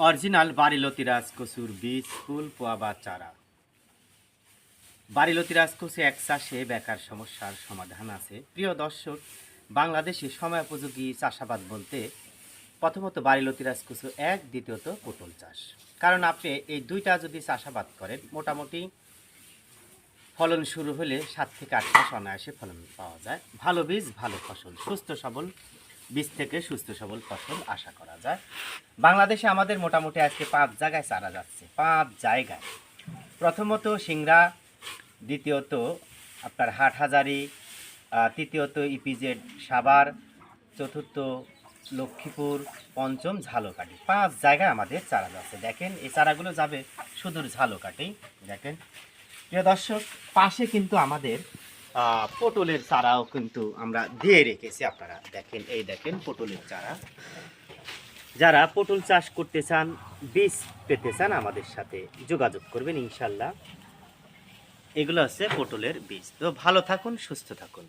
Original বাড়িলতি রাজকচুর বীজ ফুল পোয়া বা চারা। বাড়িলতি রাজকচু এক চাষে বেকার সমস্যার সমাধান আছে। প্রিয় দর্শক, বাংলাদেশে সময়োপযোগী চাষাবাদ বলতে প্রথমত বাড়িলতি রাজকচু এক, দ্বিতীয়ত পটল চাষ। কারণ আপনি এই দুইটা যদি চাষাবাদ করেন, মোটামুটি ফলন শুরু হলে 7 থেকে 8 মাস অনায়াসে ফলন পাওয়া যায়। ভালো বীজ ভালো ফসল, সুস্থ সবল বীজ থেকে সুস্থ সবল ফসল আশা করা যায়। বাংলাদেশে আমাদের মোটামুটি আজকে 5 জায়গায় চারা যাচ্ছে, 5 জায়গায়। প্রথমত সিংড়া, দ্বিতীয়ত আপনার হাটহাজারি, তৃতীয়ত ইপিজেড সাভার, চতুর্থ লক্ষ্মীপুর, পঞ্চম ঝালকাঠি। 5 জায়গায় আমাদের চারা যাচ্ছে। দেখেন এই চারাগুলো যাবে সুদূর ঝালকাঠি। দেখেন প্রিয় দর্শক, পাশে কিন্তু আমাদের পটলের চারাও কিন্তু আমরা দিয়ে রেখেছি। আপনারা দেখেন, এই দেখেন পটলের চারা। যারা পটল চাষ করতে চান, বীজ পেতে চান, আমাদের সাথে যোগাযোগ করবেন ইনশাল্লাহ। এগুলো হচ্ছে পটলের বীজ। তো ভালো থাকুন, সুস্থ থাকুন।